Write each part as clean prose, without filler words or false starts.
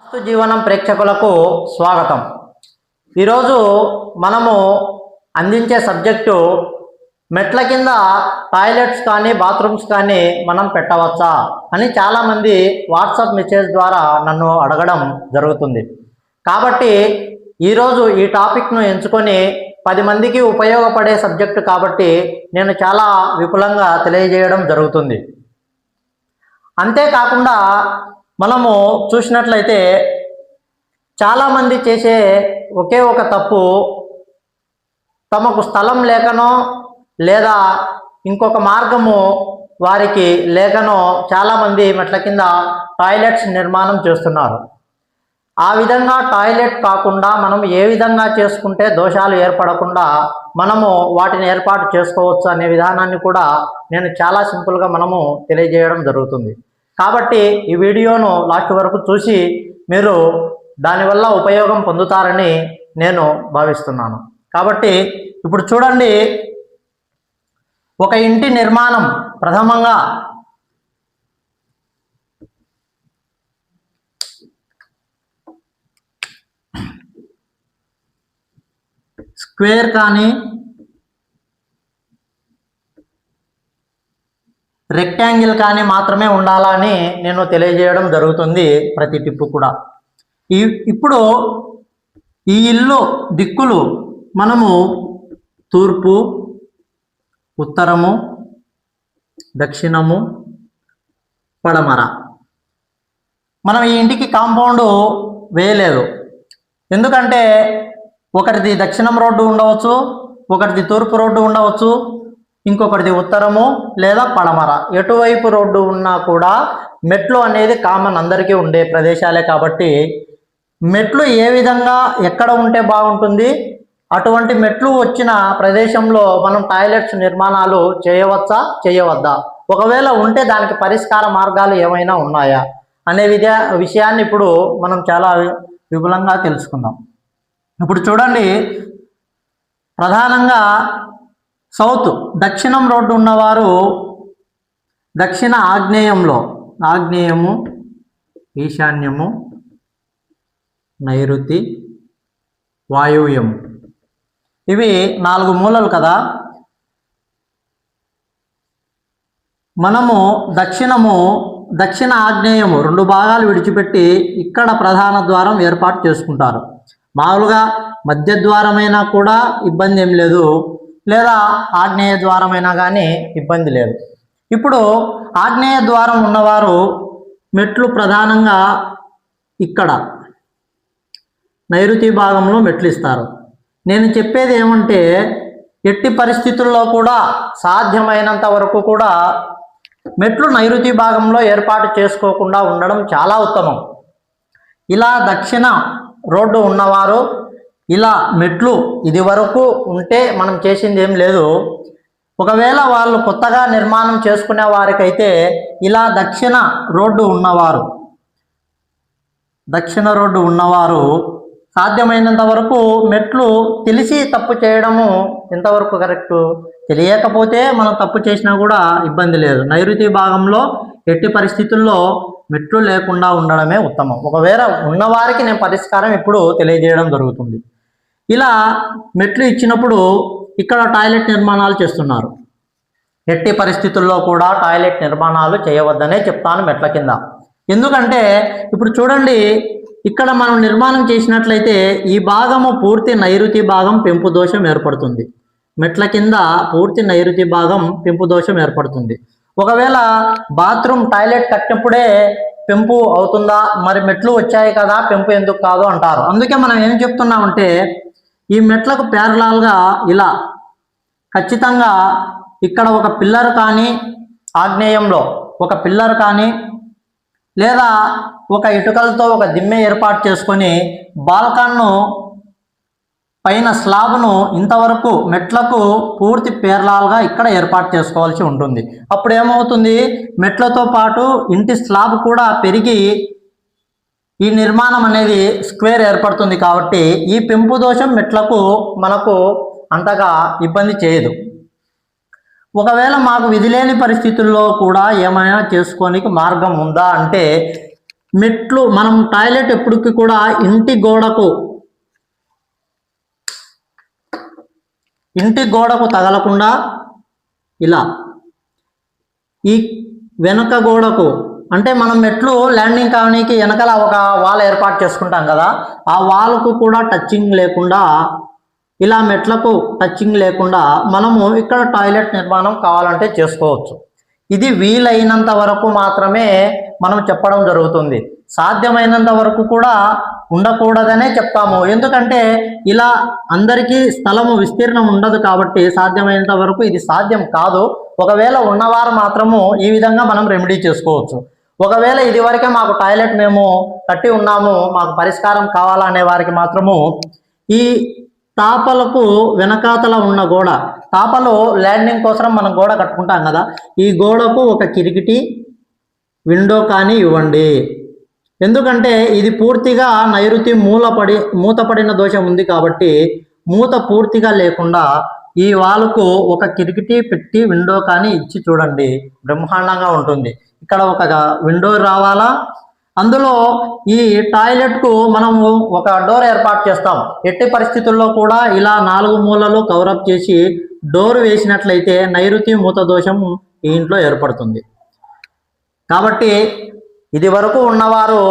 వాస్తు జీవనం ప్రేక్షకులకు స్వాగతం. ఈరోజు మనము అందించే సబ్జెక్టు మెట్ల కింద టాయిలెట్స్ కానీ బాత్రూమ్స్ కానీ మనం పెట్టవచ్చా అని చాలామంది వాట్సాప్ మెసేజ్ ద్వారా నన్ను అడగడం జరుగుతుంది. కాబట్టి ఈరోజు ఈ టాపిక్ను ఎంచుకొని 10 మందికి ఉపయోగపడే సబ్జెక్టు కాబట్టి నేను చాలా విపులంగా తెలియజేయడం జరుగుతుంది. అంతేకాకుండా మనము చూసినట్లయితే చాలామంది చేసే ఒకే ఒక తప్పు, తమకు స్థలం లేకనో లేదా ఇంకొక మార్గము వారికి లేకనో చాలామంది మెట్ల కింద టాయిలెట్స్ నిర్మాణం చేస్తున్నారు. ఆ విధంగా టాయిలెట్ కాకుండా మనం ఏ విధంగా చేసుకుంటే దోషాలు ఏర్పడకుండా మనము వాటిని ఏర్పాటు చేసుకోవచ్చు అనే విధానాన్ని కూడా నేను చాలా సింపుల్గా మనము తెలియజేయడం జరుగుతుంది. కాబట్టి ఈ వీడియోను లాస్ట్ వరకు చూసి మీరు దానివల్ల ఉపయోగం పొందుతారని నేను భావిస్తున్నాను. కాబట్టి ఇప్పుడు చూడండి, ఒక ఇంటి నిర్మాణం ప్రథమంగా స్క్వేర్ కానీ రెక్టాంగిల్ కానీ మాత్రమే ఉండాలని నేను తెలియజేయడం జరుగుతుంది ప్రతి టిప్పు కూడా. ఇప్పుడు ఈ ఇల్లు దిక్కులు మనము తూర్పు, ఉత్తరము, దక్షిణము, పడమర. మనం ఈ ఇంటికి కాంపౌండ్ వేయలేదు, ఎందుకంటే ఒకటిది దక్షిణం రోడ్డు ఉండవచ్చు, ఒకటిది తూర్పు రోడ్డు ఉండవచ్చు, ఇంకొకటిది ఉత్తరము లేదా పడమర. ఎటువైపు రోడ్డు ఉన్నా కూడా మెట్లు అనేది కామన్, అందరికీ ఉండే ప్రదేశాలే. కాబట్టి మెట్లు ఏ విధంగా ఎక్కడ ఉంటే బాగుంటుంది, అటువంటి మెట్లు వచ్చిన ప్రదేశంలో మనం టాయిలెట్స్ నిర్మాణాలు చేయవచ్చా చేయవద్దా, ఒకవేళ ఉంటే దానికి పరిష్కార మార్గాలు ఏమైనా ఉన్నాయా అనే విషయాన్ని ఇప్పుడు మనం చాలా విపులంగా తెలుసుకుందాం. ఇప్పుడు చూడండి, ప్రధానంగా సౌత్ దక్షిణం రోడ్డు ఉన్నవారు దక్షిణ ఆగ్నేయంలో, ఆగ్నేయము, ఈశాన్యము, నైరుతి, వాయువ్యము, ఇవి 4 మూలలు కదా. మనము దక్షిణ ఆగ్నేయము 2 భాగాలు విడిచిపెట్టి ఇక్కడ ప్రధాన ద్వారం ఏర్పాటు చేసుకుంటారు. మామూలుగా మధ్య ద్వారమైనా కూడా ఇబ్బంది ఏం లేదు, లేదా ఆగ్నేయ ద్వారమైనా కానీ ఇబ్బంది లేదు. ఇప్పుడు ఆగ్నేయ ద్వారం ఉన్నవారు మెట్లు ప్రధానంగా ఇక్కడ నైరుతి భాగంలో మెట్లు ఇస్తారు. నేను చెప్పేది ఏమంటే, ఎట్టి పరిస్థితుల్లో కూడా సాధ్యమైనంత వరకు కూడా మెట్లు నైరుతి భాగంలో ఏర్పాటు చేసుకోకుండా ఉండడం చాలా ఉత్తమం. ఇలా దక్షిణ రోడ్డు ఉన్నవారు ఇలా మెట్లు ఇది వరకు ఉంటే మనం చేసింది ఏం లేదు. ఒకవేళ వాళ్ళు కొత్తగా నిర్మాణం చేసుకునే వారికైతే ఇలా దక్షిణ రోడ్డు ఉన్నవారు సాధ్యమైనంత వరకు మెట్లు తెలిసి తప్పు చేయడము ఎంతవరకు కరెక్టు, తెలియకపోతే మనం తప్పు చేసినా కూడా ఇబ్బంది లేదు. నైరుతి భాగంలో ఎట్టి పరిస్థితుల్లో మెట్లు లేకుండా ఉండడమే ఉత్తమం. ఒకవేళ ఉన్నవారికి నేను పరిష్కారం ఇప్పుడు తెలియజేయడం జరుగుతుంది. ఇలా మెట్లు ఇచ్చినప్పుడు ఇక్కడ టాయిలెట్ నిర్మాణాలు చేస్తున్నారు. ఎట్టి పరిస్థితుల్లో కూడా టాయిలెట్ నిర్మాణాలు చేయవద్దనే చెప్తాను మెట్ల కింద. ఎందుకంటే ఇప్పుడు చూడండి, ఇక్కడ మనం నిర్మాణం చేసినట్లయితే ఈ భాగము పూర్తి నైరుతి భాగం పెంపు దోషం ఏర్పడుతుంది. మెట్ల కింద పూర్తి నైరుతి భాగం పెంపు దోషం ఏర్పడుతుంది. ఒకవేళ బాత్రూమ్ టాయిలెట్ కట్టినప్పుడే పెంపు అవుతుందా, మరి మెట్లు వచ్చాయి కదా పెంపు ఎందుకు కాదు అంటారు. అందుకే మనం ఏం చెప్తున్నామంటే, ఈ మెట్లకు ప్యారలాల్గా ఇలా ఖచ్చితంగా ఇక్కడ ఒక పిల్లర్ కానీ, ఆగ్నేయంలో ఒక పిల్లర్ కానీ, లేదా ఒక ఇటుకలతో ఒక దిమ్మె ఏర్పాటు చేసుకొని బాల్కన్ను పైన స్లాబ్ను ఇంతవరకు మెట్లకు పూర్తి పేర్లాల్గా ఇక్కడ ఏర్పాటు చేసుకోవాల్సి ఉంటుంది. అప్పుడు ఏమవుతుంది, మెట్లతో పాటు ఇంటి స్లాబ్ కూడా పెరిగి ఈ నిర్మాణం అనేది స్క్వేర్ ఏర్పడుతుంది. కాబట్టి ఈ పెంపు దోషం మెట్లకు మనకు అంతగా ఇబ్బంది చేయదు. ఒకవేళ మాకు విధి లేని పరిస్థితుల్లో కూడా ఏమైనా చేసుకోనికి మార్గం ఉందా అంటే, మెట్లు మనం టాయిలెట్ ఎప్పటికీ కూడా ఇంటి గోడకు తగలకుండా ఇలా ఈ వెనక గోడకు, అంటే మనం మెట్లు ల్యాండింగ్ కావడానికి వెనకాల ఒక వాల్ ఏర్పాటు చేసుకుంటాం కదా, ఆ వాల్కు కూడా టచింగ్ లేకుండా, ఇలా మెట్లకు టచింగ్ లేకుండా మనము ఇక్కడ టాయిలెట్ నిర్మాణం కావాలంటే చేసుకోవచ్చు. ఇది వీలైనంత వరకు మాత్రమే మనం చెప్పడం జరుగుతుంది. సాధ్యమైనంత వరకు కూడా ఉండకూడదనే చెప్తాము. ఎందుకంటే ఇలా అందరికీ స్థలము విస్తీర్ణం ఉండదు కాబట్టి సాధ్యమైనంత వరకు ఇది సాధ్యం కాదు. ఒకవేళ ఉన్నవారు మాత్రము ఈ విధంగా మనం రెమెడీ చేసుకోవచ్చు. ఒకవేళ ఇది వరకే మాకు టాయిలెట్ మేము కట్టి ఉన్నాము, మాకు పరిష్కారం కావాలనే వారికి మాత్రము ఈ తాపలకు వెనకాతల ఉన్న గోడ, తాపలో ల్యాండింగ్ కోసం మనం గోడ కట్టుకుంటాం కదా, ఈ గోడకు ఒక కిటికీ విండో కానీ ఇవ్వండి. ఎందుకంటే ఇది పూర్తిగా నైరుతి మూతపడిన దోషం ఉంది కాబట్టి మూత పూర్తిగా లేకుండా ఈ వాలుకు ఒక కిటికీ పెట్టి విండో కానీ ఇచ్చి చూడండి, బ్రహ్మాండంగా ఉంటుంది. ఇక్కడ ఒక విండో రావాలా, అందులో ఈ టాయిలెట్కు మనము ఒక డోర్ ఏర్పాటు చేస్తాం. ఎట్టి పరిస్థితుల్లో కూడా ఇలా 4 మూలలు కవరప్ చేసి డోర్ వేసినట్లయితే నైరుతి మూత దోషం ఈ ఇంట్లో ఏర్పడుతుంది. కాబట్టి ఇది వరకు ఉన్నవారు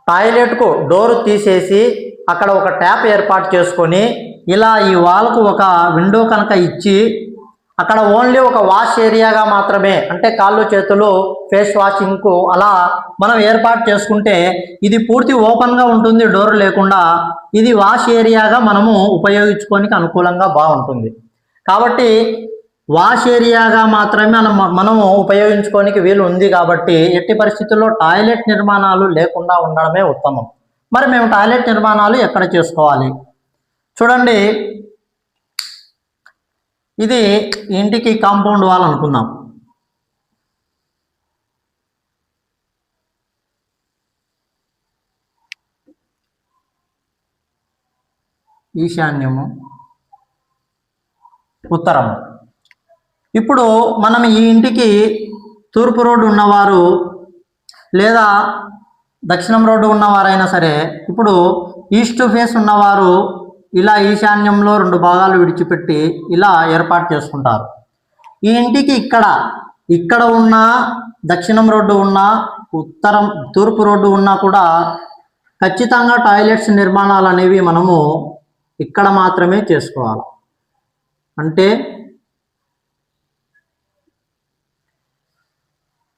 టాయిలెట్కు డోర్ తీసేసి అక్కడ ఒక ట్యాప్ ఏర్పాటు చేసుకొని ఇలా ఈ వాల్కు ఒక విండో కనుక ఇచ్చి అక్కడ ఓన్లీ ఒక వాష్ ఏరియాగా మాత్రమే, అంటే కాళ్ళు చేతులు ఫేస్ వాషింగ్కు అలా మనం ఏర్పాటు చేసుకుంటే ఇది పూర్తి ఓపెన్గా ఉంటుంది, డోర్ లేకుండా. ఇది వాష్ ఏరియాగా మనము ఉపయోగించుకోనికి అనుకూలంగా బాగుంటుంది. కాబట్టి వాష్ ఏరియాగా మాత్రమే మనము ఉపయోగించుకోనికి వీలు ఉంది. కాబట్టి ఎట్టి పరిస్థితుల్లో టాయిలెట్ నిర్మాణాలు లేకుండా ఉండడమే ఉత్తమం. మరి మేము టాయిలెట్ నిర్మాణాలు ఎక్కడ చేసుకోవాలి చూడండి. ఇది ఇంటికి కాంపౌండ్ వాల్ అనుకుందాం. ఈశాన్యము, ఉత్తరము. ఇప్పుడు మనం ఈ ఇంటికి తూర్పు రోడ్డు ఉన్నవారు లేదా దక్షిణం రోడ్డు ఉన్నవారైనా సరే, ఇప్పుడు ఈస్ట్ ఫేస్ ఉన్నవారు ఇలా ఈశాన్యంలో 2 భాగాలు విడిచిపెట్టి ఇలా ఏర్పాటు చేసుకుంటారు. ఈ ఇంటికి ఇక్కడ ఉన్న దక్షిణం రోడ్డు ఉన్నా తూర్పు రోడ్డు ఉన్నా కూడా ఖచ్చితంగా టాయిలెట్స్ నిర్మాణాలు అనేవి మనము ఇక్కడ మాత్రమే చేసుకోవాలి. అంటే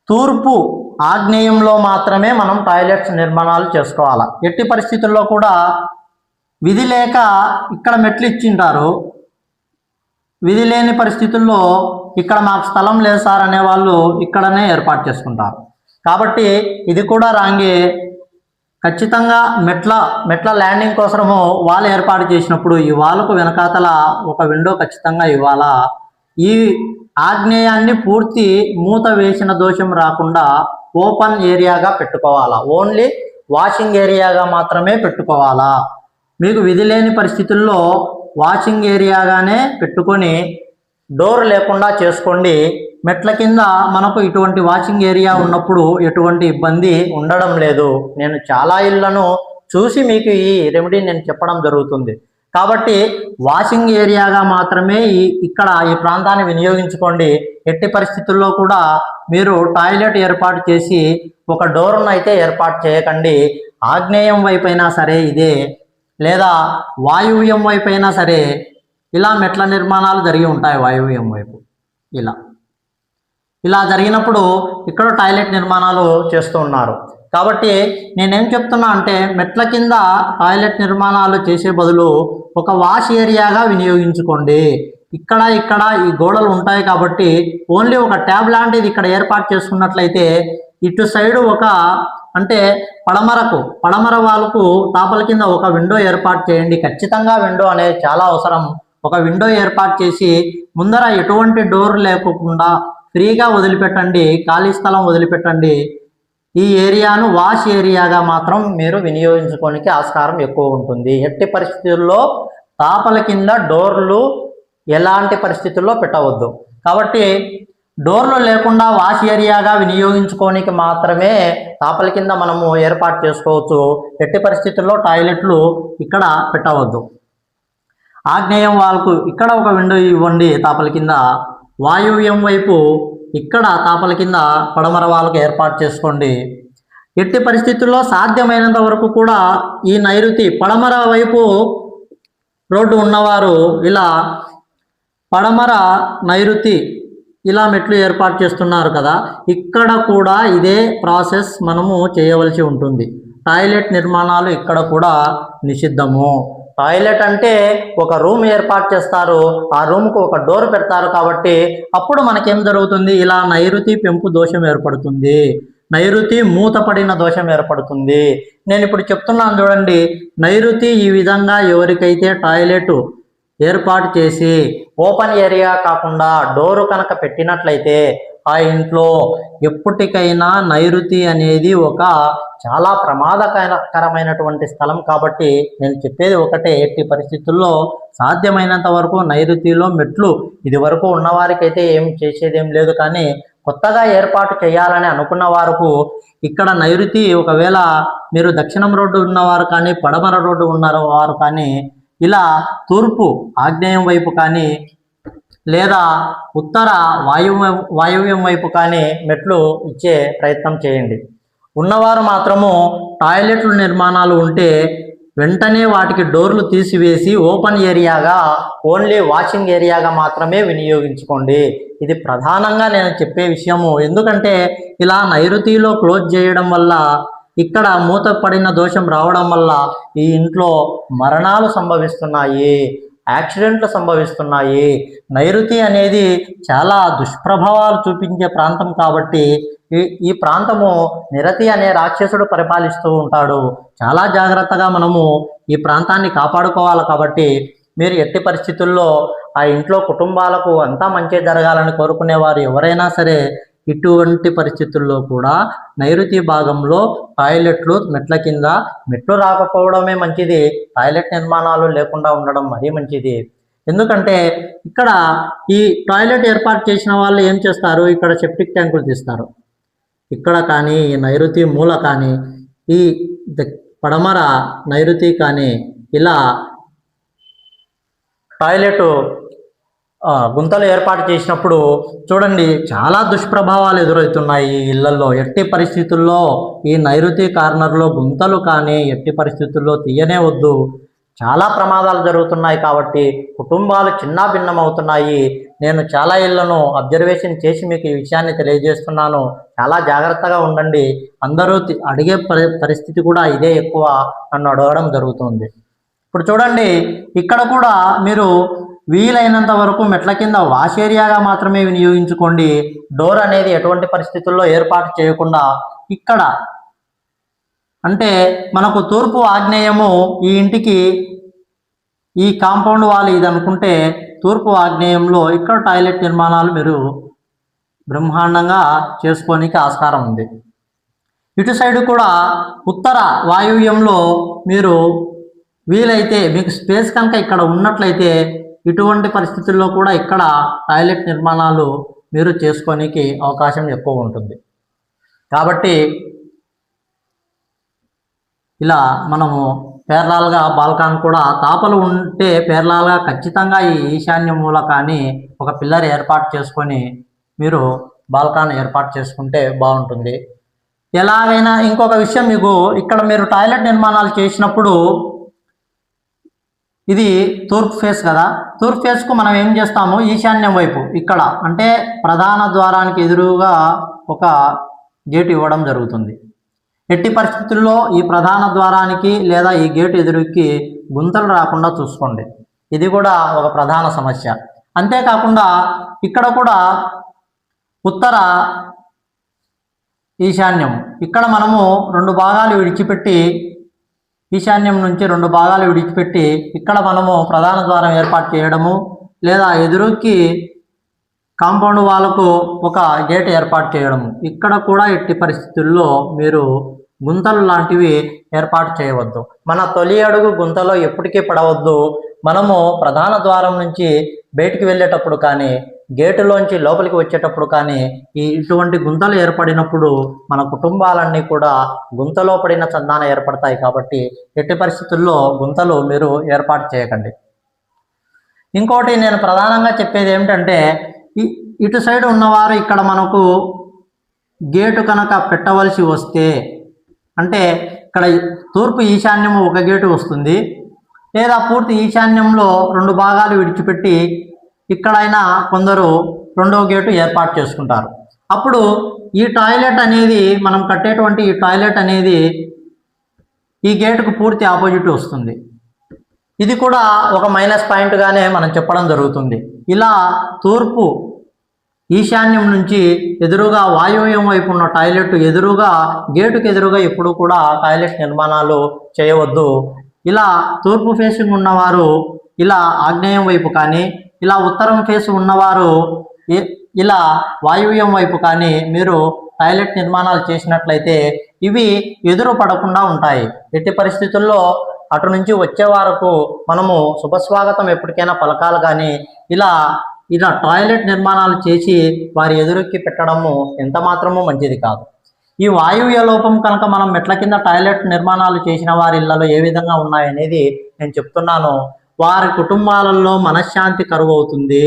తూర్పు ఆగ్నేయంలో మాత్రమే మనం టాయిలెట్స్ నిర్మాణాలు చేసుకోవాలి. ఎట్టి పరిస్థితుల్లో కూడా విధి లేక ఇక్కడ మెట్లు ఇచ్చింటారు, విధి లేని పరిస్థితుల్లో ఇక్కడ మాకు స్థలం లేదు సార్ అనేవాళ్ళు ఇక్కడనే ఏర్పాటు చేసుకుంటారు. కాబట్టి ఇది కూడా రాంగే. ఖచ్చితంగా మెట్ల ల్యాండింగ్ కోసము వాల్ ఏర్పాటు చేసినప్పుడు ఈ వాల్కు వెనకాతల ఒక విండో ఖచ్చితంగా ఇవ్వాలా. ఈ ఆగ్నేయాన్ని పూర్తి మూత వేసిన దోషం రాకుండా ఓపెన్ ఏరియాగా పెట్టుకోవాలా, ఓన్లీ వాషింగ్ ఏరియాగా మాత్రమే పెట్టుకోవాలా. మీకు విధి లేని పరిస్థితుల్లో వాషింగ్ ఏరియాగానే పెట్టుకొని డోర్ లేకుండా చేసుకోండి. మెట్ల కింద మనకు ఇటువంటి వాషింగ్ ఏరియా ఉన్నప్పుడు ఎటువంటి ఇబ్బంది ఉండడం లేదు. నేను చాలా ఇళ్లను చూసి మీకు ఈ రెమెడీ నేను చెప్పడం జరుగుతుంది. కాబట్టి వాషింగ్ ఏరియాగా మాత్రమే ఇక్కడ ఈ ప్రాంతాన్ని వినియోగించుకోండి. ఎట్టి పరిస్థితుల్లో కూడా మీరు టాయిలెట్ ఏర్పాటు చేసి ఒక డోర్ను అయితే ఏర్పాటు చేయకండి. ఆగ్నేయం వైపు అయినా సరే ఇదే, లేదా వాయువ్యం వైపు అయినా సరే ఇలా మెట్ల నిర్మాణాలు జరిగి ఉంటాయి. వాయువ్యం వైపు ఇలా జరిగినప్పుడు ఇక్కడ టాయిలెట్ నిర్మాణాలు చేస్తూ ఉన్నారు. కాబట్టి నేనేం చెప్తున్నా అంటే మెట్ల కింద టాయిలెట్ నిర్మాణాలు చేసే బదులు ఒక వాష్ ఏరియాగా వినియోగించుకోండి. ఇక్కడ ఈ గోడలు ఉంటాయి కాబట్టి ఓన్లీ ఒక ట్యాబ్ లాంటిది ఇక్కడ ఏర్పాటు చేసుకున్నట్లయితే ఇటు సైడు అంటే పడమర వాళ్ళకు తాపల కింద ఒక విండో ఏర్పాటు చేయండి. ఖచ్చితంగా విండో అనేది చాలా అవసరం. ఒక విండో ఏర్పాటు చేసి ముందర ఎటువంటి డోర్ లేకుండా ఫ్రీగా వదిలిపెట్టండి, ఖాళీ స్థలం వదిలిపెట్టండి. ఈ ఏరియాను వాష్ ఏరియాగా మాత్రం మీరు వినియోగించుకోనికి ఆస్కారం ఎక్కువ ఉంటుంది. ఎట్టి పరిస్థితుల్లో తాపల కింద డోర్లు ఎలాంటి పరిస్థితుల్లో పెట్టవద్దు. కాబట్టి డోర్లు లేకుండా వాష్ ఏరియాగా వినియోగించుకోనికి మాత్రమే తాపల కింద మనము ఏర్పాటు చేసుకోవచ్చు. ఎట్టి పరిస్థితుల్లో టాయిలెట్లు ఇక్కడ పెట్టవద్దు. ఆగ్నేయం వాళ్ళకు ఇక్కడ ఒక విండో ఇవ్వండి తాపల కింద. వాయువ్యం వైపు ఇక్కడ తాపల కింద పడమర వాళ్ళకు ఏర్పాటు చేసుకోండి. ఎట్టి పరిస్థితుల్లో సాధ్యమైనంత వరకు కూడా ఈ నైరుతి పడమర వైపు రోడ్డు ఉన్నవారు ఇలా పడమర నైరుతి ఇలా మెట్లు ఏర్పాటు చేస్తున్నారు కదా, ఇక్కడ కూడా ఇదే ప్రాసెస్ మనము చేయవలసి ఉంటుంది. టాయిలెట్ నిర్మాణాలు ఇక్కడ కూడా నిషిద్ధము. టాయిలెట్ అంటే ఒక రూమ్ ఏర్పాటు చేస్తారు, ఆ రూమ్కు ఒక డోర్ పెడతారు కాబట్టి అప్పుడు మనకేం జరుగుతుంది, ఇలా నైరుతి పెంపు దోషం ఏర్పడుతుంది, నైరుతి మూతపడిన దోషం ఏర్పడుతుంది. నేను ఇప్పుడు చెప్తున్నాను చూడండి, నైరుతి ఈ విధంగా ఎవరికైతే టాయిలెట్ ఏర్పాటు చేసి ఓపెన్ ఏరియా కాకుండా డోరు కనుక పెట్టినట్లయితే ఆ ఇంట్లో ఎప్పటికైనా నైరుతి అనేది ఒక చాలా ప్రమాదకరమైనటువంటి స్థలం. కాబట్టి నేను చెప్పేది ఒకటే, ఎట్టి పరిస్థితుల్లో సాధ్యమైనంత వరకు నైరుతిలో మెట్లు ఇది వరకు ఉన్నవారికైతే ఏం చేసేదేం లేదు, కానీ కొత్తగా ఏర్పాటు చేయాలని అనుకున్న వారికి ఇక్కడ నైరుతి ఒకవేళ మీరు దక్షిణం రోడ్డు ఉన్నవారు కానీ పడమర రోడ్డు ఉన్నవారు కానీ ఇలా తూర్పు ఆగ్నేయం వైపు కానీ లేదా ఉత్తర వాయువ్యం వైపు కానీ మెట్లు ఇచ్చే ప్రయత్నం చేయండి. ఉన్నవారు మాత్రము టాయిలెట్లు నిర్మాణాలు ఉంటే వెంటనే వాటికి డోర్లు తీసివేసి ఓపెన్ ఏరియాగా ఓన్లీ వాషింగ్ ఏరియాగా మాత్రమే వినియోగించుకోండి. ఇది ప్రధానంగా నేను చెప్పే విషయము. ఎందుకంటే ఇలా నైరుతిలో క్లోజ్ చేయడం వల్ల ఇక్కడ మూతపడిన దోషం రావడం వల్ల ఈ ఇంట్లో మరణాలు సంభవిస్తున్నాయి, యాక్సిడెంట్లు సంభవిస్తున్నాయి. నైరుతి అనేది చాలా దుష్ప్రభావాలు చూపించే ప్రాంతం కాబట్టి ఈ ప్రాంతము నిరతి అనే రాక్షసుడు పరిపాలిస్తూ ఉంటాడు. చాలా జాగ్రత్తగా మనము ఈ ప్రాంతాన్ని కాపాడుకోవాలి. కాబట్టి మీరు ఎట్టి పరిస్థితుల్లో ఆ ఇంట్లో కుటుంబాలకు అంతా మంచి జరగాలని కోరుకునేవారు ఎవరైనా సరే ఇటువంటి పరిస్థితుల్లో కూడా నైరుతి భాగంలో టాయిలెట్లు మెట్ల కింద, మెట్లు రాకపోవడమే మంచిది, టాయిలెట్ నిర్మాణాలు లేకుండా ఉండడం మరీ మంచిది. ఎందుకంటే ఇక్కడ ఈ టాయిలెట్ ఏర్పాటు చేసిన వాళ్ళు ఏం చేస్తారు, ఇక్కడ సెప్టిక్ ట్యాంకులు తీస్తారు. ఇక్కడ కానీ ఈ నైరుతి మూల కానీ ఈ పడమర నైరుతి కానీ ఇలా టాయిలెట్ గుంతలు ఏర్పాటు చేసినప్పుడు చూడండి చాలా దుష్ప్రభావాలు ఎదురవుతున్నాయి ఈ ఇళ్లలో. ఎట్టి పరిస్థితుల్లో ఈ నైరుతి కార్నర్లో గుంతలు కానీ ఎట్టి పరిస్థితుల్లో తీయనే వద్దు. చాలా ప్రమాదాలు జరుగుతున్నాయి కాబట్టి కుటుంబాలు చిన్న భిన్నం అవుతున్నాయి. నేను చాలా ఇళ్లను అబ్జర్వేషన్ చేసి మీకు ఈ విషయాన్ని తెలియజేస్తున్నాను. చాలా జాగ్రత్తగా ఉండండి. అందరూ అడిగే పరిస్థితి కూడా ఇదే ఎక్కువ నన్ను అడగడం జరుగుతుంది. ఇప్పుడు చూడండి, ఇక్కడ కూడా మీరు వీలైనంత వరకు మెట్ల కింద వాష్ ఏరియాగా మాత్రమే వినియోగించుకోండి. డోర్ అనేది ఎటువంటి పరిస్థితుల్లో ఏర్పాటు చేయకుండా ఇక్కడ అంటే మనకు తూర్పు ఆగ్నేయము ఈ ఇంటికి ఈ కాంపౌండ్ వాల్ ఇది అనుకుంటే తూర్పు ఆగ్నేయంలో ఇక్కడ టాయిలెట్ నిర్మాణాలు మీరు బ్రహ్మాండంగా చేసుకోనికి ఆస్కారం ఉంది. ఇటు సైడ్ కూడా ఉత్తర వాయువ్యంలో మీరు వీలైతే మీకు స్పేస్ కనుక ఇక్కడ ఉన్నట్లయితే ఇటువంటి పరిస్థితుల్లో కూడా ఇక్కడ టాయిలెట్ నిర్మాణాలు మీరు చేసుకోనికి అవకాశం ఎక్కువ ఉంటుంది. కాబట్టి ఇలా మనము పేర్లాలుగా బాల్కాన్ కూడా తాపలు ఉంటే పేర్లాలుగా ఖచ్చితంగా ఈ ఈశాన్య మూల కానీ ఒక పిల్లర్ ఏర్పాటు చేసుకొని మీరు బాల్కాన్ ఏర్పాటు చేసుకుంటే బాగుంటుంది. ఎలాగైనా ఇంకొక విషయం, మీకు ఇక్కడ మీరు టాయిలెట్ నిర్మాణాలు చేసినప్పుడు ఇది తూర్పు ఫేస్ కదా, తూర్పు ఫేస్కు మనం ఏం చేస్తాము, ఈశాన్యం వైపు ఇక్కడ అంటే ప్రధాన ద్వారానికి ఎదురుగా ఒక గేట్ ఇవ్వడం జరుగుతుంది. ఎట్టి పరిస్థితుల్లో ఈ ప్రధాన ద్వారానికి లేదా ఈ గేట్ ఎదురుకి గుంతలు రాకుండా చూసుకోండి. ఇది కూడా ఒక ప్రధాన సమస్య. అంతేకాకుండా ఇక్కడ కూడా ఉత్తర ఈశాన్యం ఇక్కడ మనము రెండు భాగాలు విడిచిపెట్టి ఈశాన్యం నుంచి రెండు భాగాలు విడిచిపెట్టి ఇక్కడ మనము ప్రధాన ద్వారం ఏర్పాటు చేయడము లేదా ఎదురుకి కాంపౌండ్ వాళ్ళకు ఒక గేట్ ఏర్పాటు చేయడము. ఇక్కడ కూడా ఎట్టి పరిస్థితుల్లో మీరు గుంతలు లాంటివి ఏర్పాటు చేయవద్దు. మన తొలి అడుగు గుంతలో ఎప్పటికీ పడవద్దు. మనము ప్రధాన ద్వారం నుంచి బయటికి వెళ్ళేటప్పుడు కానీ గేటులోంచి లోపలికి వచ్చేటప్పుడు కానీ ఇటువంటి గుంతలు ఏర్పడినప్పుడు మన కుటుంబాలన్నీ కూడా గుంతలో పడిన చందాన ఏర్పడతాయి. కాబట్టి ఎట్టి పరిస్థితుల్లో గుంతలు మీరు ఏర్పాటు చేయకండి. ఇంకోటి నేను ప్రధానంగా చెప్పేది ఏమిటంటే, ఇటు సైడ్ ఉన్నవారు ఇక్కడ మనకు గేటు కనుక పెట్టవలసి వస్తే, అంటే ఇక్కడ తూర్పు ఈశాన్యము ఒక గేటు వస్తుంది, లేదా పూర్తి ఈశాన్యంలో 2 భాగాలు విడిచిపెట్టి ఇక్కడైనా కొందరు 2వ గేటు ఏర్పాటు చేసుకుంటారు. అప్పుడు ఈ టాయిలెట్ అనేది, మనం కట్టేటువంటి ఈ టాయిలెట్ అనేది ఈ గేటుకు పూర్తి ఆపోజిట్ వస్తుంది. ఇది కూడా ఒక మైనస్ పాయింట్గానే మనం చెప్పడం జరుగుతుంది. ఇలా తూర్పు ఈశాన్యం నుంచి ఎదురుగా వాయువ్యం వైపు ఉన్న టాయిలెట్ ఎదురుగా, గేటుకు ఎదురుగా ఎప్పుడు కూడా టాయిలెట్ నిర్మాణాలు చేయవద్దు. ఇలా తూర్పు ఫేసింగ్ ఉన్నవారు ఇలా ఆగ్నేయం వైపు కానీ, ఇలా ఉత్తరం ఫేస్ ఉన్నవారు ఇలా వాయువ్యం వైపు కానీ మీరు టాయిలెట్ నిర్మాణాలు చేసినట్లయితే ఇవి ఎదురు పడకుండా ఉంటాయి. ఎట్టి పరిస్థితుల్లో అటు నుంచి వచ్చే వరకు మనము శుభస్వాగతం ఎప్పటికైనా పలకాలు, కానీ ఇలా టాయిలెట్ నిర్మాణాలు చేసి వారి ఎదురుకి పెట్టడము ఎంత మాత్రమూ మంచిది కాదు. ఈ వాయువ్య లోపం కనుక మనం మెట్ల కింద టాయిలెట్ నిర్మాణాలు చేసిన వారి ఇళ్లలో ఏ విధంగా ఉన్నాయనేది నేను చెప్తున్నాను. వారి కుటుంబాలలో మనశ్శాంతి కరువు అవుతుంది.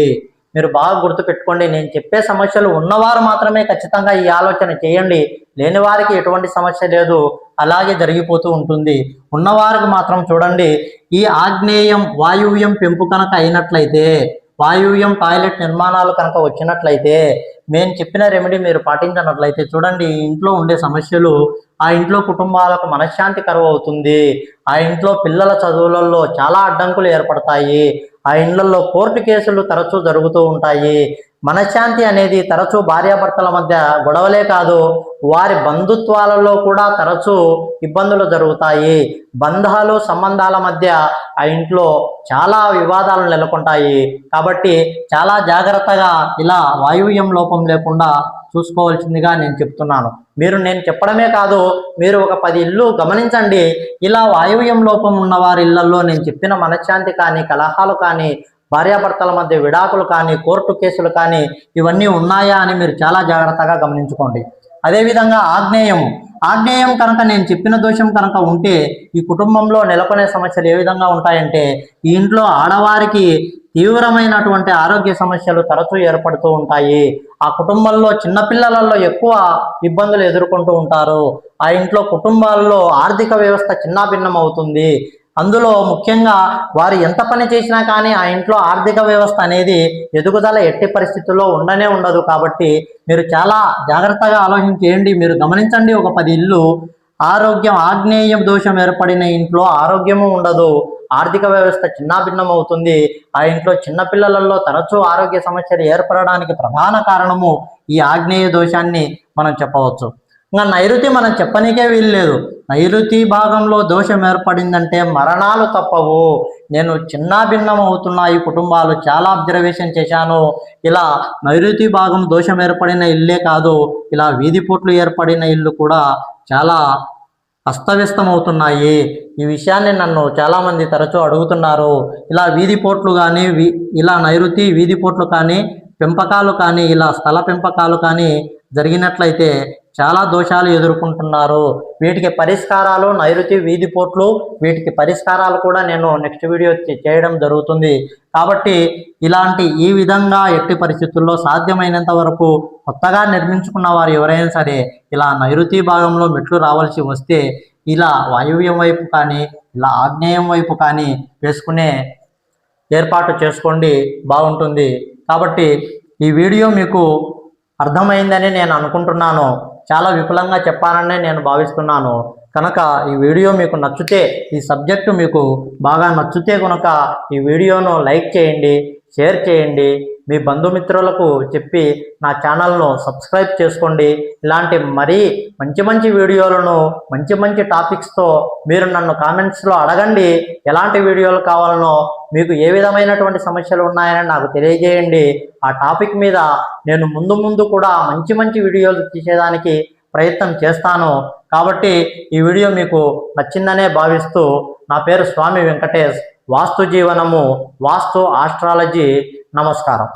మీరు బాగా గుర్తుపెట్టుకోండి. నేను చెప్పే సమస్యలు ఉన్నవారు మాత్రమే ఖచ్చితంగా ఈ ఆలోచన చేయండి. లేని వారికి ఎటువంటి సమస్య లేదు, అలాగే జరిగిపోతూ ఉంటుంది. ఉన్నవారికి మాత్రం చూడండి, ఈ ఆగ్నేయం వాయువ్యం పెంపు కనుక అయినట్లయితే, వాయువ్యం టాయిలెట్ నిర్మాణాలు కనుక వచ్చినట్లయితే, నేను చెప్పిన రెమెడీ మీరు పాటించినట్లయితే చూడండి, ఇంట్లో ఉండే సమస్యలు, ఆ ఇంట్లో కుటుంబాలకు మనశ్శాంతి కరువు అవుతుంది. ఆ ఇంట్లో పిల్లల చదువులలో చాలా అడ్డంకులు ఏర్పడతాయి. ఆ ఇండ్లలో కోర్టు కేసులు తరచూ జరుగుతూ ఉంటాయి. మనశ్శాంతి అనేది తరచూ భార్యాభర్తల మధ్య గొడవలే కాదు, వారి బంధుత్వాలలో కూడా తరచూ ఇబ్బందులు జరుగుతాయి. బంధాలు సంబంధాల మధ్య ఆ ఇంట్లో చాలా వివాదాలు నెలకొంటాయి. కాబట్టి చాలా జాగ్రత్తగా ఇలా వాయువ్యం లోపం లేకుండా చూసుకోవాల్సిందిగా నేను చెప్తున్నాను. నేను చెప్పడమే కాదు, మీరు ఒక 10 ఇళ్ళు గమనించండి. ఇలా వాయువ్యం లోపం ఉన్న వారి ఇళ్లలో నేను చెప్పిన మనశ్శాంతి కానీ, కలహాలు కానీ, భార్యాభర్తల మధ్య విడాకులు కానీ, కోర్టు కేసులు కానీ ఇవన్నీ ఉన్నాయా అని మీరు చాలా జాగ్రత్తగా గమనించుకోండి. అదేవిధంగా ఆగ్నేయం కనుక నేను చెప్పిన దోషం కనుక ఉంటే ఈ కుటుంబంలో నెలకొనే సమస్యలు ఏ విధంగా ఉంటాయంటే, ఈ ఇంట్లో ఆడవారికి తీవ్రమైనటువంటి ఆరోగ్య సమస్యలు తరచూ ఏర్పడుతూ ఉంటాయి. ఆ కుటుంబంలో చిన్నపిల్లలలో ఎక్కువ ఇబ్బందులు ఎదుర్కొంటూ ఉంటారు. ఆ ఇంట్లో కుటుంబాల్లో ఆర్థిక వ్యవస్థ చిన్నాభిన్నం అవుతుంది. అందులో ముఖ్యంగా వారు ఎంత పని చేసినా కానీ ఆ ఇంట్లో ఆర్థిక వ్యవస్థ అనేది ఎదుగుదల ఎట్టి పరిస్థితుల్లో ఉండనే ఉండదు. కాబట్టి మీరు చాలా జాగ్రత్తగా ఆలోచించేయండి. మీరు గమనించండి, ఒక 10 ఇళ్ళు ఆగ్నేయ దోషం ఏర్పడిన ఇంట్లో ఆరోగ్యము ఉండదు, ఆర్థిక వ్యవస్థ చిన్నాభిన్నం అవుతుంది. ఆ ఇంట్లో చిన్నపిల్లలలో తరచూ ఆరోగ్య సమస్యలు ఏర్పడడానికి ప్రధాన కారణము ఈ ఆగ్నేయ దోషాన్ని మనం చెప్పవచ్చు. ఇంకా నైరుతి మనం చెప్పనీకే వీల్లేదు. నైరుతి భాగంలో దోషం ఏర్పడిందంటే మరణాలు తప్పవు. నేను చిన్నాభిన్నం అవుతున్న ఈ కుటుంబాలు చాలా అబ్జర్వేషన్ చేశాను. ఇలా నైరుతి భాగం దోషం ఏర్పడిన ఇల్లే కాదు, ఇలా వీధిపోట్లు ఏర్పడిన ఇల్లు కూడా చాలా అస్తవ్యస్తం అవుతున్నాయి. ఈ విషయాన్ని నన్ను చాలామంది తరచూ అడుగుతున్నారు. ఇలా వీధిపోట్లు కానీ, ఇలా నైరుతి వీధిపోట్లు కానీ, పెంపకాలు కానీ, ఇలా స్థల పెంపకాలు కానీ జరిగినట్లయితే చాలా దోషాలు ఎదుర్కొంటున్నారు. వీటికి పరిష్కారాలు, నైరుతి వీధిపోట్లు, వీటికి పరిష్కారాలు కూడా నేను నెక్స్ట్ వీడియో చేయడం జరుగుతుంది. కాబట్టి ఈ విధంగా ఎట్టి పరిస్థితుల్లో సాధ్యమైనంత వరకు కొత్తగా నిర్మించుకున్న వారు ఎవరైనా సరే ఇలా నైరుతి భాగంలో మెట్లు రావాల్సి వస్తే ఇలా వాయువ్యం వైపు కానీ, ఇలా ఆగ్నేయం వైపు కానీ వేసుకునే ఏర్పాటు చేసుకోండి, బాగుంటుంది. కాబట్టి ఈ వీడియో మీకు అర్థమైందని నేను అనుకుంటున్నాను. చాలా విపులంగా చెప్పానని నేను భావిస్తున్నాను. కనుక ఈ వీడియో మీకు నచ్చితే, ఈ సబ్జెక్టు మీకు బాగా నచ్చితే కనుక ఈ వీడియోను లైక్ చేయండి, షేర్ చేయండి, మీ బంధుమిత్రులకు చెప్పి నా ఛానల్ను సబ్స్క్రైబ్ చేసుకోండి. ఇలాంటి మరీ మంచి వీడియోలను, మంచి టాపిక్స్తో మీరు నన్ను కామెంట్స్లో అడగండి. ఎలాంటి వీడియోలు కావాలనో, మీకు ఏ విధమైనటువంటి సమస్యలు ఉన్నాయని నాకు తెలియజేయండి. ఆ టాపిక్ మీద నేను ముందు కూడా మంచి వీడియోలు తీసేదానికి ప్రయత్నం చేస్తాను. కాబట్టి ఈ వీడియో మీకు నచ్చిందనే భావిస్తూ, నా పేరు స్వామి వెంకటేష్, వాస్తు జీవనము, వాస్తు ఆస్ట్రాలజీ. నమస్కారం.